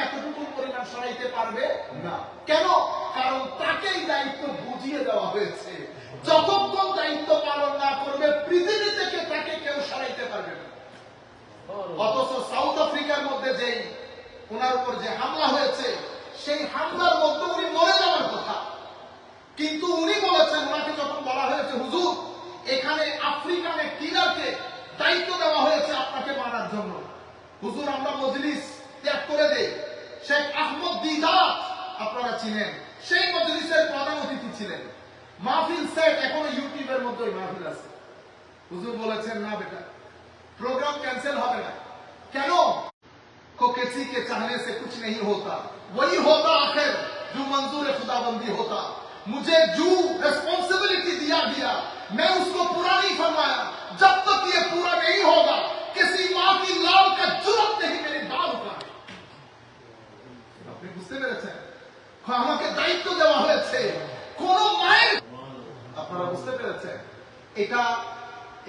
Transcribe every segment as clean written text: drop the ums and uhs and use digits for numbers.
এতটুকু পরিমাণ সরাইতে পারবে না। কেন? কারণ তাকেই দায়িত্ব বুঝিয়ে দেওয়া হয়েছে, যতক্ষণ দায়িত্ব পালন না করবে পৃথিবী থেকে তাকে কেউ সরাইতে পারবে না। অথচ সাউথ আফ্রিকার মধ্যে যে ওনার উপর যে হামলা হয়েছে, সেই হামলার মধ্যে উনি মরে যাওয়ার কথা, কিন্তু উনি বলেছেন, ওনাকে যখন বলা হয়েছে হুজুর এখানে আফ্রিকানে কিলারকে দায়িত্ব দেওয়া হয়েছে আপনাকে মারার জন্য, হুজুর আমরা মজলিস ত্যাগ করে দেই। শেখ আহমদ দিদাত আপনারা চিনেন, সেই মজলিসের প্রধান অতিথি ছিলেন। মাহফিল সেট এখনো ইউটিউবের মধ্যে মাহফিল আছে। হুজুর বলেছেন না বেটা, प्रोग्राम कैंसिल होगा ना। क्यों? को किसी के चाहने से कुछ नहीं होता, वही होता आखिर जो मंजूर खुदाबंदी होता। मुझे जो रिस्पॉन्सिबिलिटी दिया गया मैं उसको पूरा नहीं फरमाया। जब तक ये पूरा नहीं होगा किसी मां की लाल का जुर्म नहीं मेरी बाल उठाने। আপনি বুঝতে পেরেছেন? আমাকে দায়িত্ব দেওয়া হয়েছে কোন মায়ের, আপনারা বুঝতে পেরেছেন?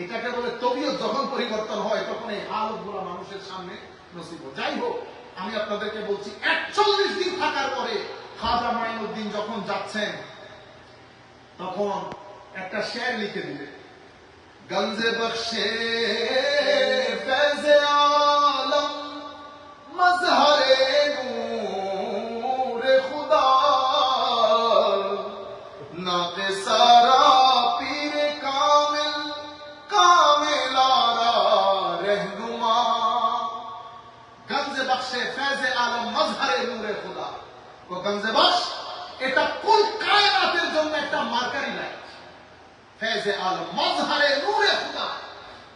এটাকে বলে তবিয়ত যখন পরিবর্তন হয় তখন এই হালতগুলো মানুষের সামনে নসিব। যাই হোক, আমি আপনাদেরকে বলছি 41 দিন থাকার পরে খাজা মাইনুদ্দিন যখন যাচ্ছেন তখন একটা শের লিখে দিলে, গঞ্জে বখশে ফেজে আলম মজহরে নূরে খুদা নাতে সারা ফেজে আলম মজহরে নূরে খুদা। গঞ্জে বখশ এটা কুল কায়নাতের জন্য একটা মার্কারি লাইট। ফেজে আলম মজহরে নূরে খুদা,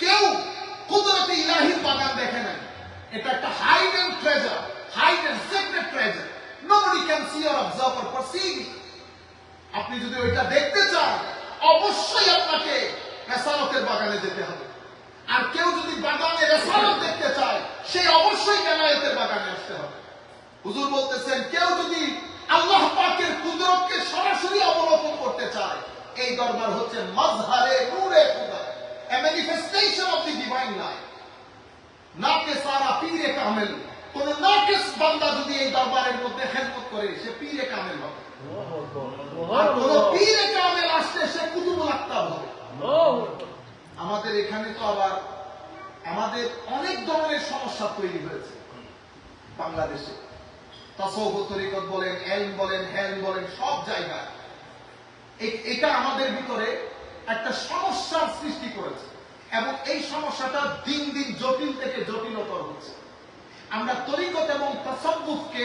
কেউ কুদরতে ইলাহির বাগান দেখে নাই। এটা একটা hidden treasure, hidden secret treasure. Nobody can see or observe or perceive. আপনি যদি ওইটা দেখতে চান অবশ্যই আপনাকে রেসালতের বাগানে যেতে হবে। আর কেউ যদি বাগানে রেসালত দেখতে চায় সে অবশ্যই বেলায়েতের বাগানে আসতে হবে। হুজুর বলতেছেন কেউ যদি আল্লাহ পাকের কুদরতকে সরাসরি অবলোকন করতে চায়, এই দরবার হচ্ছে মজহরে নূরে খুদা, a manifestation of the divine light। নাকে সারা পীরে কামেল, কোন নাকিস বান্দা যদি এই দরবারের মধ্যে খেদমত করে সে পীরে কামেল হবে। আর কোন পীরে কামেল আসলে সে কুতুবুল আকতাব হবে। আমাদের এখানে তো আবার আমাদের অনেক ধরনের সমস্যা তৈরি হয়েছে বাংলাদেশে। তাসাউফ তরিকত বলেন, এলম বলেন, হেলম বলেন, সব জায়গায় এটা আমাদের ভিতরে একটা সমস্যার সৃষ্টি করেছে এবং এই সমস্যাটা দিন দিন জটিল থেকে জটিলতর হচ্ছে। আমরা তরিকত এবং তাসাউফকে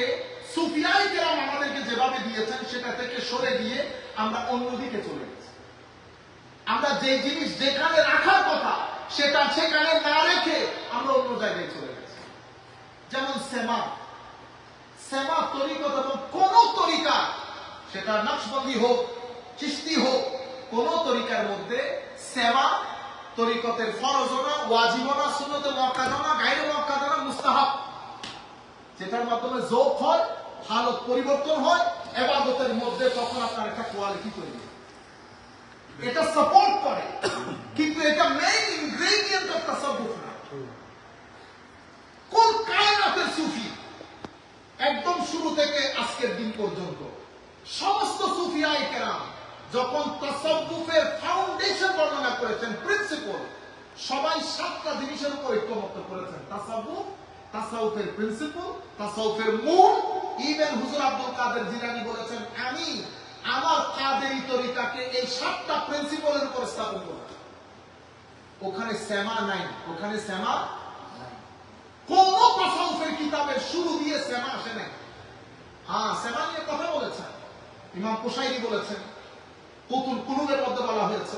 সুফিয়ায়ে কেরাম আমাদেরকে যেভাবে দিয়েছেন সেটা থেকে সরে গিয়ে আমরা অন্যদিকে চলে গেছি। আমরা যে জিনিস যেখানে রাখার কথা সেটা সেখানে না রেখে আমরা অন্য জায়গায় চলে গেছি। যেমন সেমা তরিকত এবং কোন তরিকা, সেটা নকশবন্দি হোক, চিশতি হোক, কোন তরিকার মধ্যে সেমা তরিকতের ফরজ না, ওয়াজিব না, সুন্নতে মুআক্কাদা না, গায়রে মুআক্কাদা না, মুস্তাহাব, যেটার মাধ্যমে যৌক হয়, হালত পরিবর্তন হয় ইবাদতের মধ্যে, তখন আপনার একটা কোয়ালিটি তৈরি হয়। এটা সাপোর্ট করে, কিন্তু এটা মেইন ইনগ্রেডিয়েন্ট অফ তাসাউফ না। কোন কায়নাতের সুফি একদম শুরু থেকে আজকের দিন পর্যন্ত সমস্ত সুফিয়ায়ে কেরাম যখন তাসাউফের ফাউন্ডেশন বর্ণনা করেছেন, প্রিন্সিপল, সবাই 7টা জিনিসের উপর ঐক্যমত্য করেছেন। তাসাউফের প্রিন্সিপল, তাসাউফের মূল। ইভেন হুজুর আব্দুল কাদের জিলানী বলেছেন আমি আমার কাদেরী তরিকাকে এই 7টা প্রিন্সিপলের উপর স্থাপন করব। ওখানে সেমা নাই, ওখানে সেমা নাই। কোন তাসাউফের কিতাবের শুরু দিয়ে সেমা আসে নাই। হ্যাঁ, সেমা নিয়ে কথা বলেছেন ইমাম কুশাইরি, বলেছেন কুতুল কুলুবের মধ্যে বলা হয়েছে,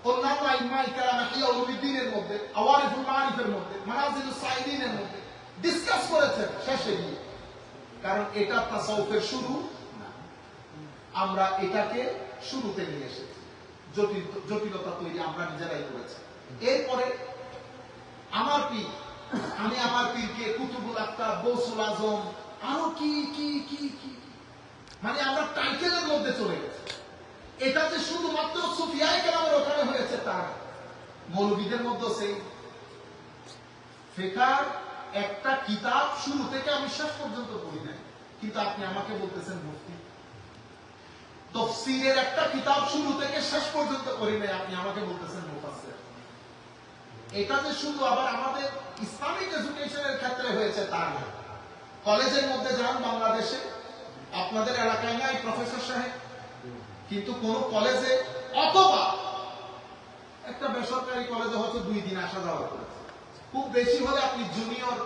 অন্যান্য আইম্মায়ে কেরাম ইহয়া উলুমিদ্দিনের মধ্যে, আওয়ারিফুল মারিফের মধ্যে, মানাজিলুস সাইদিনের মধ্যে ডিসকাস করেছেন শেষে গিয়ে। কারণ এটা তাসাউফের শুরু না, আমরা এটাকে শুরুতে নিয়ে এসেছি, জটিলতা তৈরি আমরা নিজেরাই করেছি। এরপরে আমার পীর, আমি আমার পীরকে কুতুবুল আকতাব, গৌসুল আজম, আরো কি কি কি কি, মানে আমরা টাইটেলের মধ্যে চলে গেছি। এটা যে শুধুমাত্র সুফিয়ায়ে কেরামের ওখানে হয়েছে তা, মৌলবীদের মধ্যে সেই ফিকার একটা কিতাব শুরু থেকে আমি শেষ পর্যন্ত পড়ি নাই, কিন্তু আপনি আমাকে বলতেছেন মুফতি। তাফসীরের একটা কিতাব শুরু থেকে শেষ পর্যন্ত পড়ি নাই, আপনি আমাকে বলতেছেন মুফাসসির। এটা যে শুধু আবার আমাদের ইসলামিক এডুকেশনের ক্ষেত্রে হয়েছে তা না। কলেজের মধ্যে যান বাংলাদেশে, আপনাদের এলাকায় নাই প্রফেসর সাহেব, কিন্তু কোন কলেজে অথবা একটা বেসরকারি কলেজে হয়তো 2 দিন আসা যাওয়া করেছে, খুব বেশি হলে আপনি জুনিয়র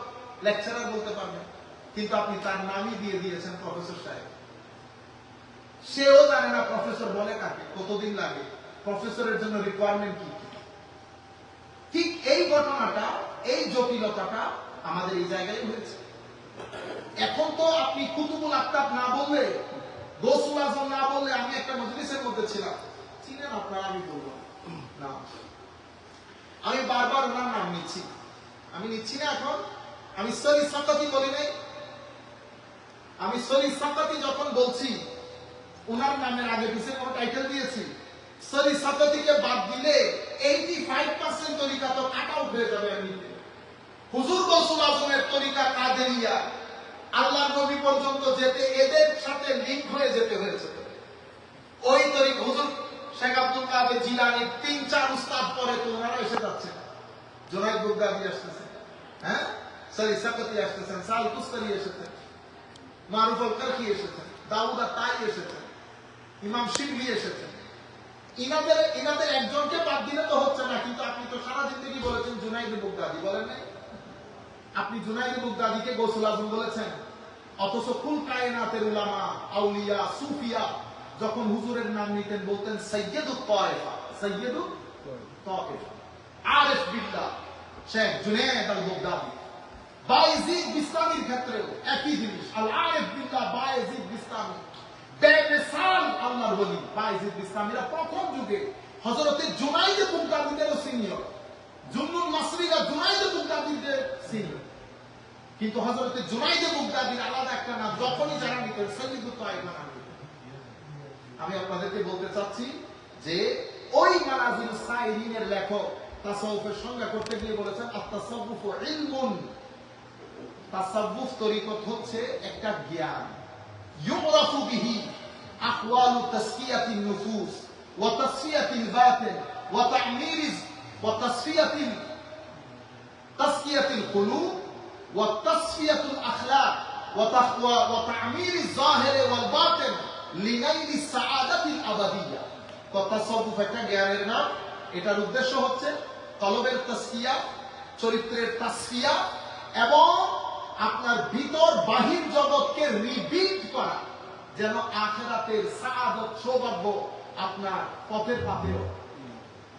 লেকচারার বলতে পারবেন, কিন্তু আপনি তার নামই দিয়ে দিয়েছেন প্রফেসর সাহেব। সেও জানে না প্রফেসর বলে কাকে, কতদিন লাগে, প্রফেসরের জন্য রিকোয়ারমেন্ট কি। ঠিক এই ঘটনাটা, এই জটিলতাটা আমাদের এই জায়গায় হয়েছে। এখন তো আপনি কুতুবুল আক্তাব না বললে, গৌসুল আজম না বললে, আমি একটা মজলিসের মধ্যে ছিলাম, চিনেন আপনারা, আমি বলবো না, আমি বারবার ওনার নাম নিচ্ছি, আমি নিচ্ছি না এখন। আমি সলি সাকাতি বলি নাই, আমি সলি সাকাতি যখন বলছি ওনার নামের আগে পিছনে কোনো টাইটেল দিয়েছি। সলি সাকাতিকে বাদ দিলে 85% তরিকা তো কাট আউট হয়ে যাবে। আমি হুজুর গৌসুল আজমের তরিকা কাদেরিয়া, আল্লাহর নবী পর্যন্ত যেতে এদের সাথে লিংক হয়ে যেতে হয়েছে। ওই তরিকা হুজুর শেখ আব্দুল কাদের জিলানী 3-4 উস্তাদ পরে তো ওনারা এসে যাচ্ছে। জুনাইদ বাগদাদি আসতেছেন, হ্যাঁ, সলি সাকাতি আসতেছেন, সাল কুস্তারি এসেছেন, মারুফ আল কারখি এসেছেন, দাউদ আত-তাই এসেছেন, ইমাম শিবলি এসেছেন। ইনাদের একজনকে বাদ দিলে তো হচ্ছে না, কিন্তু আপনি তো সারা জিন্দেগি বলেছেন জুনাইদ বাগদাদি, বলেন নাই? আপনি জুনাইদ বাগদাদিকে গৌসুল আজম বলেছেন, অথচ কুল কায়নাতের উলামা, আউলিয়া, সুফিয়া যখন হুজুরের নাম নিতেন বলতেন সাইয়্যিদুত তায়েফা, সাইয়্যিদুত তায়েফা, আরিফ বিল্লাহ শেখ জুনাইদ আল বাগদাদি। বায়েজিদ বিস্তামির ক্ষেত্রেও একই জিনিস, আল আরিফ বিল্লাহ বায়েজিদ বিস্তামি, বেমিসাল আল্লাহর ওলি বায়েজিদ বিস্তামিরা প্রথম যুগে হযরতে জুনাইদ বাগদাদিদেরও সিনিয়র, জুন্নুল মাসরিরা জুনাইদ বাগদাদিদের সিনিয়র, কিন্তু হযরতে জুনাইদ বাগদাদির আলাদা একটা নাম যখনই যারা নিতেন সাইয়্যিদুত তায়েফা নাম। আমি আপনাদেরকে বলতে চাচ্ছি যে ওই মানাজিলুস সাইরিনের লেখক তাসাউফের সংজ্ঞা করতে গিয়ে বলেছেন আত-তাসাউফু ইলমুন, তাসাউফ তরিকত হচ্ছে একটা জ্ঞান, ইউরাফু বিহি আহওয়ালু তাসকিয়াতিন নুফুস ওয়া তাসফিয়াতিল বাতিন ওয়া তা'মিরিজ ওয়া তাসকিয়াতিল কুলুব ওয়া তাসফিয়াতুল আখলাক ওয়া তা'মিরিজ যাহির ওয়াল বাতিন লিনাইলি সাআদাতিল আবাদিয়া। তাসাউফ একটা জ্ঞানের নাম, এটার উদ্দেশ্য হচ্ছে কলবের তাসকিয়া, চরিত্রের তাসফিয়া এবং আপনার ভিতর বাহির জগৎকে রিবিল্ড করা, যেন আখিরাতের সাআদত সৌভাগ্য আপনার পথের পাতে হয়।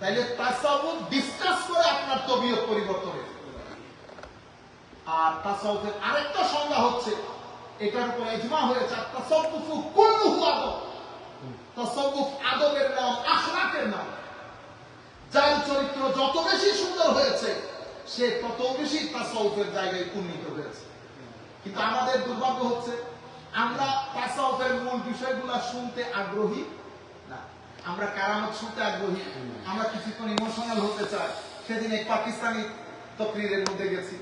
তাইলে তাসাউফ ডিসকাস করে আপনার তবিয়ত পরিবর্তন হয়। আর তাসাউফের আরেকটা সংজ্ঞা হচ্ছে, এটার উপর ইজমা হয়েছে, তাসাউফু কুল্লুহু আদব। তাসাউফ আদবের নাম, আখলাকের নাম। যার চরিত্র যত বেশি সুন্দর হয়েছে সে তত বেশি তাসাউফের জায়গায় উন্নীত হয়েছে। কিন্তু আমাদের দুর্ভাগ্য হচ্ছে আমরা তাসাউফের মূল বিষয়গুলো শুনতে আগ্রহী না, আমরা কারামত শুনতে আগ্রহী, আমরা কিছুক্ষণ ইমোশনাল হতে চাই। সেদিন এক পাকিস্তানি তকরিরের মধ্যে গেছি,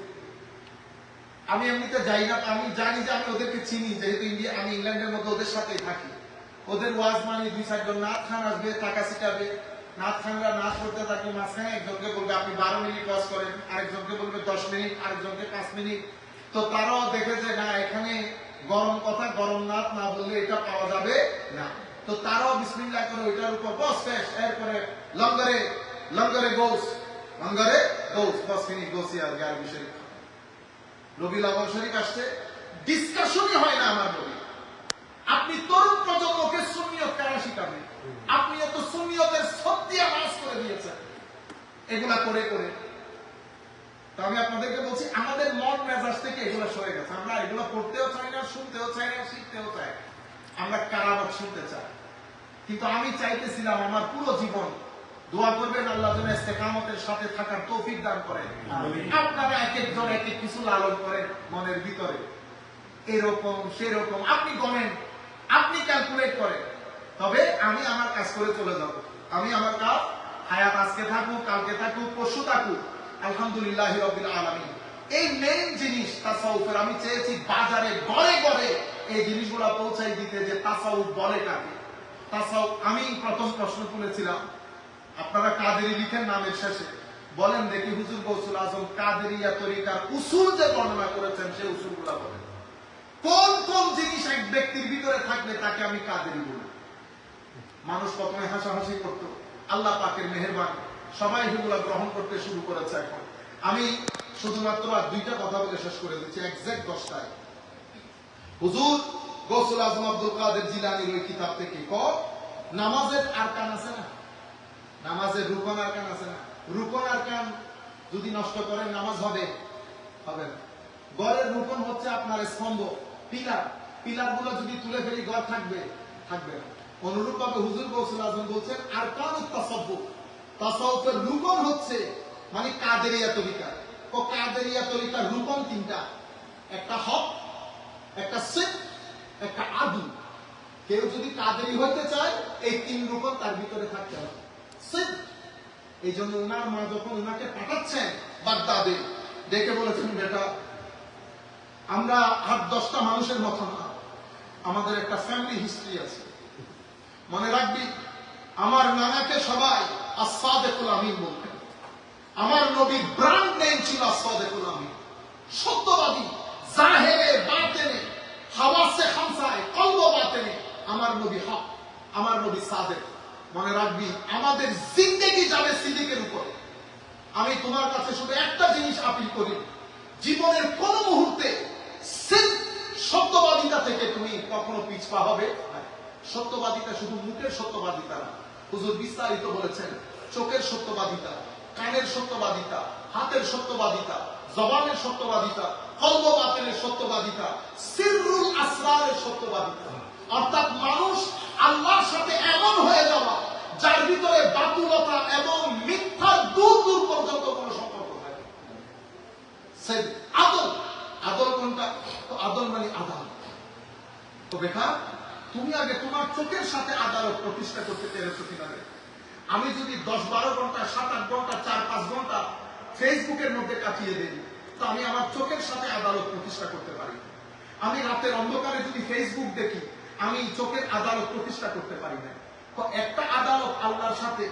আমি এমনিতে যাই না, আমি জানি যে আমি ওদেরকে চিনি, যেহেতু আমি ইংল্যান্ডের মধ্যে ওদের সাথেই থাকি। ওদের ওয়াজ মানে 2-4 জন নাথ খান আসবে, টাকা ছিটাবে, নাথ খানরা নাচ করতে থাকে, মাঝখানে একজনকে বলবে আপনি 12 মিনিট ওয়াজ করেন, আরেকজনকে বলবে 10 মিনিট, আরেকজনকে 5 মিনিট। তো তারাও দেখে যে না, এখানে গরম কথা, গরম নাথ না বললে এটা পাওয়া যাবে না, তো তারাও বিসমিল্লাহ করে ওইটার উপর বস ফেস, এরপরে লঙ্গরে গৌস, বস ফিনিশ গৌসিয়া গারবি শরীফ, রবিউল আউয়াল শরীফ আসছে, ডিসকাশনই হয় না আমার নবী। আপনি তরুণ প্রজন্মকে সুন্নিয়ত কেন শিখাবেন? আপনি এত সুন্নিয়তের সত্যিয়া নাশ করে দিয়েছেন এগুলা করে করে। তো আমি আপনাদেরকে বলছি, আমাদের মন মেজাজ থেকে এগুলো সরে গেছে, আমরা এগুলো পড়তেও চাই না, শুনতেও চাই না, শিখতেও চাই না, আমরা কারামত শুনতে চাই। কিন্তু আমি চাইতেছিলাম আমার পুরো জীবন, দোয়া করবেন আল্লাহ যেন ইস্তেকামতের সাথে থাকার তৌফিক দান করেন। আপনারা এক একজন এক এক কিছু লালন করেন মনের ভিতরে, এরকম সেরকম, আপনি গণেন, আপনি ক্যালকুলেট করেন, তবে আমি আমার কাজ করে চলে যাব। আমি আমার কাজ, হায়াত আজকে থাকুক, কালকে থাকুক, পরশু থাকুক, আলহামদুলিল্লাহি রাব্বিল আলামিন। এই মেইন জিনিস তাসাউফের। আমি চেয়েছি বাজারে ঘরে ঘরে এই জিনিসগুলো পৌঁছাই দিতে, যে তাসাউফ বলে কাকে। তাসাউফ, আমি প্রথম প্রশ্ন তুলেছিলাম, আপনারা কাদেরি লিখেন নামের শেষে, বলেন দেখি হুজুর গৌসুল আজম কাদেরিয়া তরিকার উসুল যে বর্ণনা করেছেন সেই উসুলগুলো বলেন। কোন কোন জিনিস এক ব্যক্তির ভিতরে থাকলে তাকে আমি কাদেরি বলি। মানুষ প্রথমে হাসাহাসি করতো, আল্লাহ পাকের মেহেরবানি সবাই সেগুলো গ্রহণ করতে শুরু করেছে। এখন আমি শুধুমাত্র আর দুইটা কথা বলে শেষ করে দিচ্ছি, এক্সাক্ট 10টায়। হুজুর গৌসুল আজম আব্দুল কাদের জিলানীর ওই কিতাব থেকে নামাজের আরকান আছে না, নামাজের রুকন আরকান আছে না, রুকন আরকান যদি নষ্ট করেন নামাজ হবে হবে না। গড়ের রুকন হচ্ছে আপনার স্তম্ভ, পিলার, পিলার গুলো যদি তুলে ফেলি গড় থাকবে থাকবে না। অনুরূপ ভাবে হুজুর গৌসুল আজম বলছেন আরকানুত তাসাউফ, তাসাউফের রুকন হচ্ছে মানে কাদেরিয়া তরিকা। ও কাদেরিয়া তরিকার রুকন তিনটা, একটা হক, একটা সিদ, একটা আদু। কেউ যদি কাদেরি হইতে চায় এই তিন রুকন তার ভিতরে থাকতে হবে। সিদ, এই জন্য ওনার মা যখন ওনাকে পাঠাচ্ছেন বাগদাদে, ডেকে বলেছেন বেটা আমরা 8-10টা মানুষের মতো না, আমাদের একটা ফ্যামিলি হিস্ট্রি আছে। মনে রাখবি আমার নানাকে সবাই আস-সাদিকুল আমিন বলতেন। আমার নবীর ব্র্যান্ড নেম ছিল আস-সাদিকুল আমিন, সত্যবাদী, জাহেরে বাতেনে, হাওয়াসে খামসায়, কলব বাতেনে আমার নবী হক, আমার নবী সাদেক। মনে রাখবি আমাদের জিন্দেগি যাবে সিদ্দিকের উপরে। আমি তোমার কাছে শুধু একটা জিনিস আপিল করি, জীবনের কোন মুহূর্তে সত্যবাদিতা থেকে তুমি কখনো পিছপা হবে। সত্যবাদিতা শুধু মুখের সত্যবাদিতা না, হুজুর বিস্তারিত বলেছেন চোখের সত্যবাদিতা, কানের সত্যবাদিতা, হাতের সত্যবাদিতা, জবানের সত্যবাদিতা, কলব বাতিলের সত্যবাদিতা, সিররুল আসরারের সত্যবাদিতা। অর্থাৎ মানুষ আল্লাহর সাথে এমন হয়ে যাওয়া যার ভিতরে বাতুলতা এবং মিথ্যার দূর দূর পর্যন্ত কোন সম্পর্ক থাকে। আদল, আদল কোনটা? আদল মানে আদালত। তো বেটা তুমি আগে তোমার চোখের সাথে আদালত প্রতিষ্ঠা করতে পেরেছো কিনা? আমি যদি 10-12 ঘন্টা, 7-8 ঘন্টা, 4-5 ঘন্টা ফেসবুকের মধ্যে কাটিয়ে দিই, তো আমি আমার চোখের সাথে আদালত প্রতিষ্ঠা করতে পারি। আমি রাতের অন্ধকারে যদি ফেসবুক দেখি, আমি চোখের আদালত প্রতিষ্ঠা করতে পারি না। তো একটা আদালত আল্লাহর সাথে,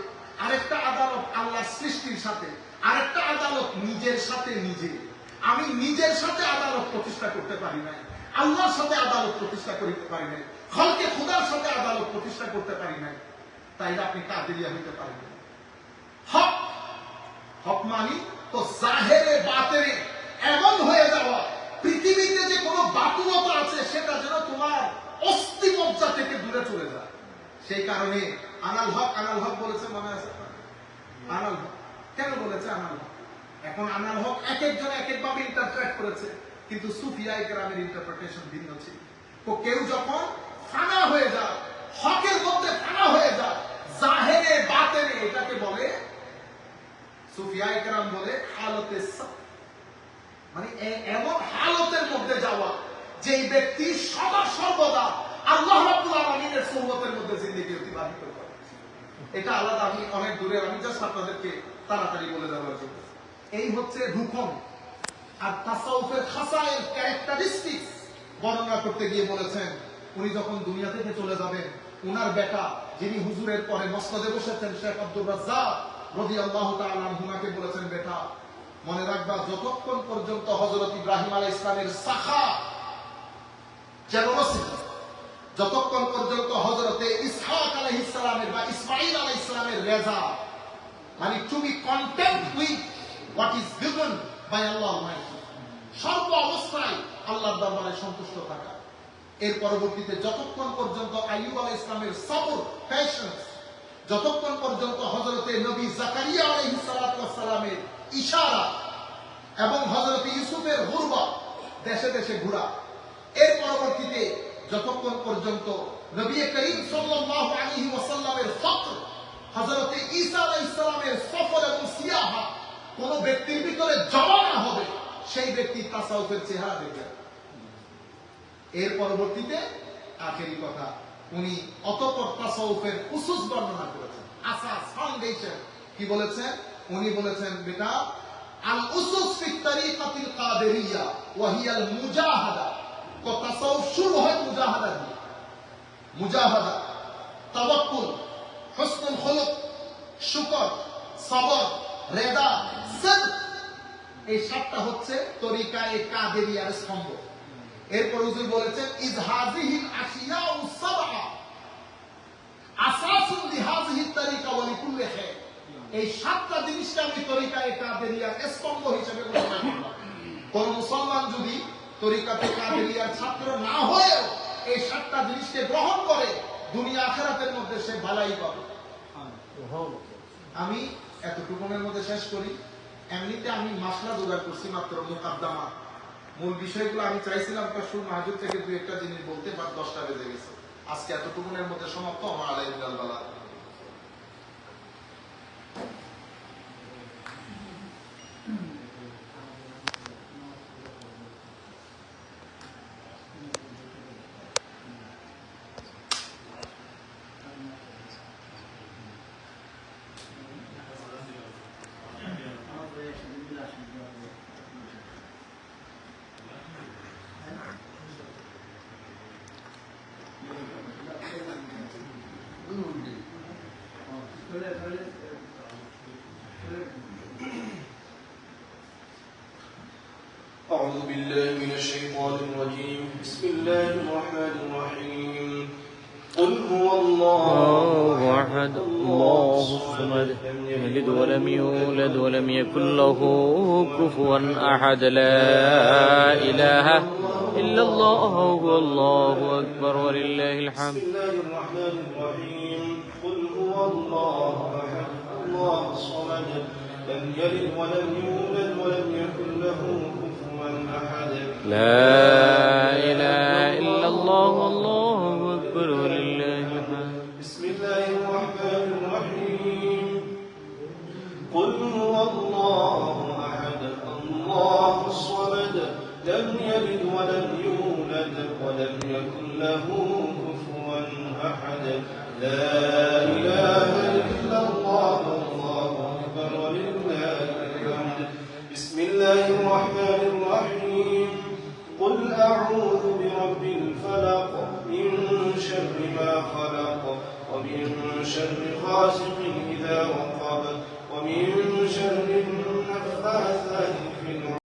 আরেকটা আদালত আল্লাহর সৃষ্টির সাথে, আরেকটা আদালত নিজের সাথে নিজে। আমি নিজের সাথে আদালত প্রতিষ্ঠা করতে পারি না, আল্লাহর সাথে আদালত প্রতিষ্ঠা করতে পারি না, খলকে খোদার সাথে আদালত প্রতিষ্ঠা করতে পারি না। তাই আপনি কাদেরিয়া হইতে পারেন। হক, হক মানি তো জাহেরে বাতেনে এমন হয়ে যাওয়া, পৃথিবীতে যে কোনো বাতুলতা আছে সেটা যেন তোমার অস্থিমজ্জা থেকে দূরে চলে যায়। সেই কারণে আনাল হক, আনাল হক বলেছে, মনে আছে? আনাল হক কেন বলেছে আনাল হক? এখন আনাল হক এক একজন এক এক ভাবে ইন্টারপ্রেট করেছে, কিন্তু সুফিয়ায়ে কেরামের ইন্টারপ্রিটেশন ভিন্ন ছিল। তো কেউ যখন ফানা হয়ে যায়, হকের মধ্যে ফানা হয়ে যায়, জাহেরে বাতেনে, এটাকে বলে সুফিয়ায়ে কেরাম বলে হালতে সাক, মানে এমন হালতের মধ্যে যাওয়া যে ব্যক্তি সদা সর্বদা আল্লাহ রাব্বুল আলামিনের সুন্নতের মধ্যে জিন্দেগি অতিবাহিত করে। এটা আলাদা, আমি অনেক দূরে, আমি জাস্ট আপনাদেরকে তাড়াতাড়ি বলে দেওয়ার জন্য। এই হচ্ছে রুকন। আর তাসাউফের খাসায়েল, ক্যারেক্টারিস্টিক্স বর্ণনা করতে গিয়ে বলেছেন, উনি যখন দুনিয়া থেকে চলে যাবেন, উনার বেটা যিনি হুজুরের পরে মসনদে বসেছেন শেখ আব্দুর রাজ্জাক রাদিয়াল্লাহু তাআলা আনহুকে বলেছেন, বেটা মনে রাখবা যতক্ষণ পর্যন্ত হযরত ইব্রাহিম আলাইহিস সালামের সাখা জেনারসিটি, যতক্ষণ পর্যন্ত হযরতে ইসহাক আলাইহিস সালামের বা ইসমাঈল আলাইহিস সালামের রেজা, মানে to be content with what is given by Allah almighty, সর্ব অবস্থায় আল্লাহর দরবারে সন্তুষ্ট থাকা। এর পরবর্তীতে যতক্ষণ পর্যন্ত আইয়ুব আলাইহিস সালামের সবর, প্যাশনেস, যতক্ষণ পর্যন্ত হযরতে নবী জাকারিয়া আলাইহিস সালাতু ওয়াস সালামের ইশারা এবং হযরত ইউসুফের গুরবা, দেশে দেশে ঘোরা। এর পরবর্তীতে যতক্ষণ পর্যন্ত নবী করিম সাল্লাল্লাহু আলাইহি ওয়াসাল্লামের ফকর, হযরত ঈসা আলাইহিস সালামের সফর এবং সিয়াহা কোন ব্যক্তির ভিতরে জমা না হবে, সেই ব্যক্তি তাসাউফের চেহারা দেখবে। এর পরবর্তীতে আখেরি কথা, উনি অতঃপর তাসাউফের উসুস বর্ণনা করেছেন, আসাস, ফাউন্ডেশন কি বলেছেন? উনি বলেছেন, বেটা الأسس في الطريقة القادرية وهي المجاهدة والتصوف شروع ہے مجاهدة دي مجاهدة توكل حسن الخلق শুকর সবর রেদা সিদক এই সাতটা হচ্ছে তরিকায়ে কাদেরিয়ার স্তম্ভ এরপর হুজুর বলেছেন ইজহাজিহিল আশিয়াউ সাবআ আসাসুন লিহাজিহি তরিকা ওয়া লিকুল্লি খায়র এই সাতটা জিনিসকে আমি তরিকায়ে কাদেরিয়ার স্তম্ভ হিসেবে ঘোষণা করলাম কোন মুসলমান যদি তরিকাতে কাদেরিয়ার ছাত্র না হয়েও এই সাতটা জিনিসকে গ্রহণ করে দুনিয়া আখিরাতের মধ্যে সে ভালাই পাবে আমি এতটুকুনের মধ্যে শেষ করি এমনিতে আমি মাসলা জোগাড় করছি মাত্র মুকাদ্দামা মূল বিষয়গুলো আমি চাইছিলাম কাশুর মাহজুব থেকে দুই একটা জিনিস বলতে বাট 10টা বেজে গেছে আজকে এতটুকুনের মধ্যে সমাপ্ত আমার আলাইহিল বালা أعوذ بالله من الشيطان الرجيم بسم الله الرحمن الرحيم قل هو الله أحد الله الصمد لم يلد ولم يولد ولم يكن له كفوا أحد لا إله إلا الله والله أكبر ولله الحمد بسم الله الرحمن الرحيم قل هو الله أحد الله الصمد لم يلد ولم يولد ولم يكن له كفوا أحد لا إله إلا الله والله أكبر ولله الحمد بسم الله الرحمن الرحيم قل هو الله أحد الله الصمد لم يلد ولم يولد ولم يكن له كفوا أحد لا إله إلا الله والله أكبر ولله الحمد بسم الله الرحمن الرحيم قل أعوذ برب الفلق من شر ما خلق ومن شر غاسق إذا وقب ومن